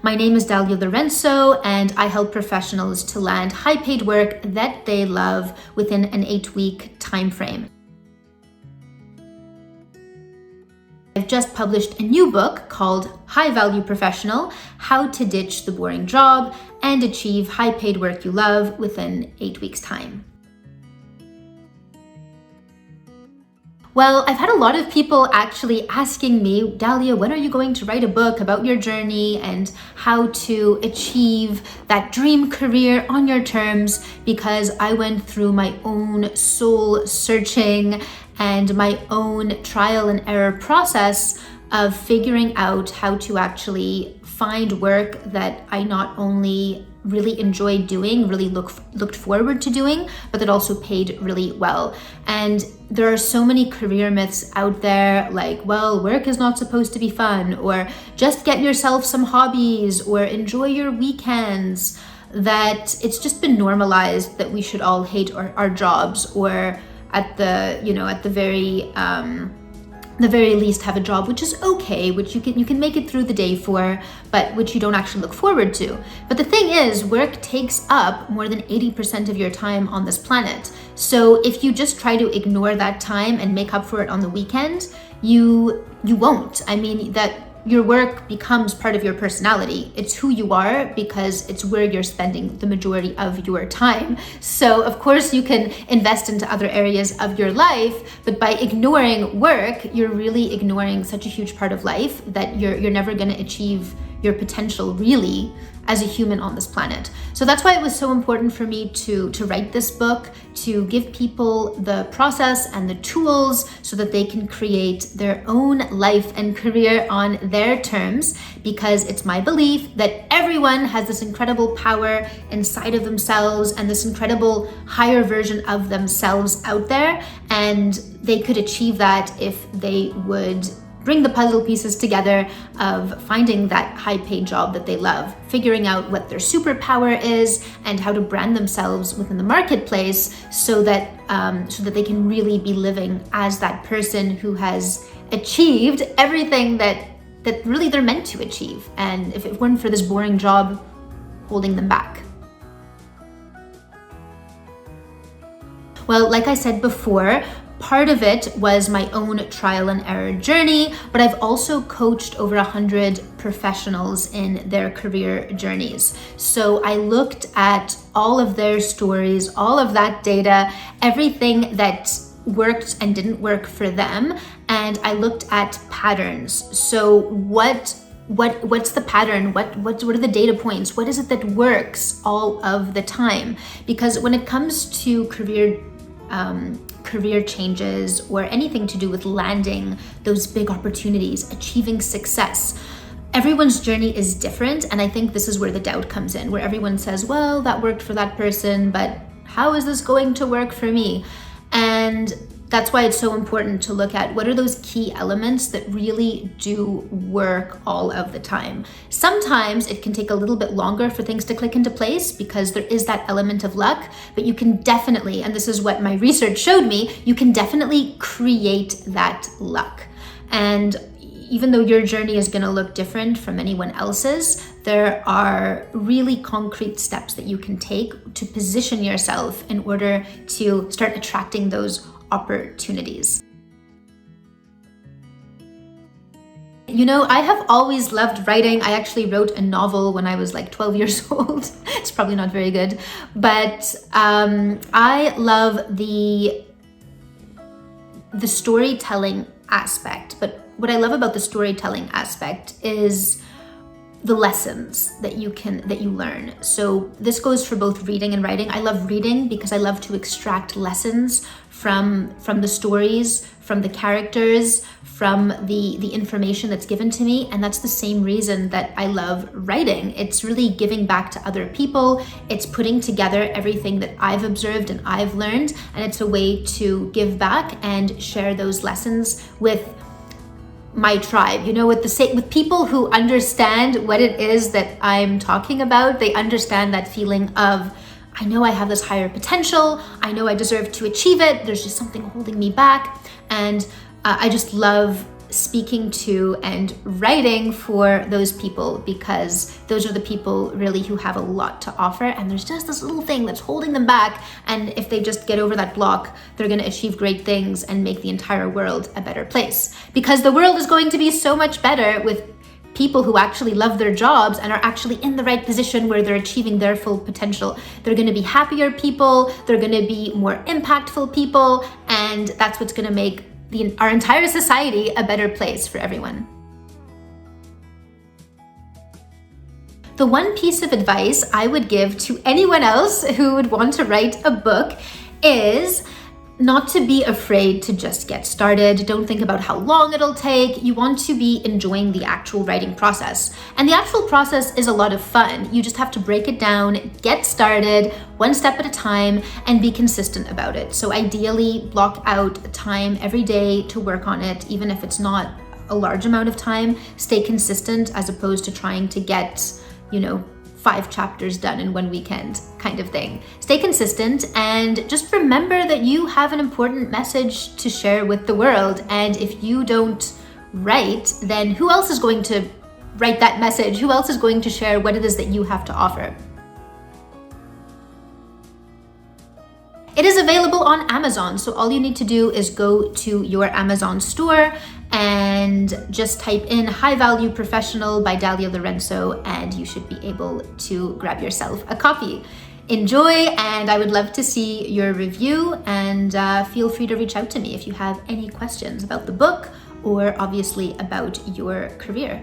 My name is Dalia Lourenço, and I help professionals to land high-paid work that they love within an 8-week time frame. I've just published a new book called High Value Professional: How to Ditch the Boring Job and Achieve High-Paid Work You Love within 8 weeks' time. Well, I've had a lot of people actually asking me, Dalia, when are you going to write a book about your journey and how to achieve that dream career on your terms? Because I went through my own soul searching and my own trial and error process of figuring out how to actually find work that I not only really enjoyed doing, really looked forward to doing, but that also paid really well. And there are so many career myths out there, like, well, work is not supposed to be fun, or just get yourself some hobbies, or enjoy your weekends, that it's just been normalized that we should all hate our jobs, or at the very least have a job which is okay, which you can make it through the day for, but which you don't actually look forward to. But the thing is, work takes up more than 80% of your time on this planet. So if you just try to ignore that time and make up for it on the weekend, you won't. I mean, that your work becomes part of your personality. It's who you are because it's where you're spending the majority of your time. So of course you can invest into other areas of your life, but by ignoring work, you're really ignoring such a huge part of life that you're never gonna achieve your potential really as a human on this planet. So that's why it was so important for me to write this book, to give people the process and the tools so that they can create their own life and career on their terms, because it's my belief that everyone has this incredible power inside of themselves and this incredible higher version of themselves out there, and they could achieve that if they would bring the puzzle pieces together of finding that high-paid job that they love, figuring out what their superpower is and how to brand themselves within the marketplace so that they can really be living as that person who has achieved everything that really they're meant to achieve. And if it weren't for this boring job holding them back. Well, like I said before, part of it was my own trial and error journey, but I've also coached over 100 professionals in their career journeys. So I looked at all of their stories, all of that data, everything that worked and didn't work for them, and I looked at patterns. So what's the pattern? What are the data points? What is it that works all of the time? Because when it comes to career changes or anything to do with landing those big opportunities, achieving success, everyone's journey is different. And I think this is where the doubt comes in, where everyone says, well, that worked for that person, but how is this going to work for me? And that's why it's so important to look at what are those key elements that really do work all of the time. Sometimes it can take a little bit longer for things to click into place because there is that element of luck, but you can definitely, and this is what my research showed me, you can definitely create that luck. And even though your journey is going to look different from anyone else's, there are really concrete steps that you can take to position yourself in order to start attracting those opportunities. You know, I have always loved writing. I actually wrote a novel when I was like 12 years old. It's probably not very good, but I love the storytelling aspect. But what I love about the storytelling aspect is the lessons that you learn. So this goes for both reading and writing. I love reading because I love to extract lessons from the stories, from the characters, from the information that's given to me. And that's the same reason that I love writing. It's really giving back to other people. It's putting together everything that I've observed and I've learned. And it's a way to give back and share those lessons with my tribe, with people who understand what it is that I'm talking about. They understand that feeling of, I know I have this higher potential. I know I deserve to achieve it. There's just something holding me back. And I just love speaking to and writing for those people, because those are the people really who have a lot to offer, and there's just this little thing that's holding them back, and if they just get over that block, they're going to achieve great things and make the entire world a better place. Because the world is going to be so much better with people who actually love their jobs and are actually in the right position where they're achieving their full potential. They're going to be happier people, they're going to be more impactful people, and that's what's going to make our entire society a better place for everyone. The one piece of advice I would give to anyone else who would want to write a book is not to be afraid to just get started. Don't think about how long it'll take. You want to be enjoying the actual writing process. And the actual process is a lot of fun. You just have to break it down, get started, one step at a time, and be consistent about it. So ideally, block out time every day to work on it, even if it's not a large amount of time. Stay consistent as opposed to trying to get, 5 chapters done in one weekend kind of thing. Stay consistent and just remember that you have an important message to share with the world. And if you don't write, then who else is going to write that message? Who else is going to share what it is that you have to offer? It is available on Amazon, so all you need to do is go to your Amazon store and just type in High Value Professional by Dalia Lourenço, and you should be able to grab yourself a copy. Enjoy, and I would love to see your review, and feel free to reach out to me if you have any questions about the book or obviously about your career.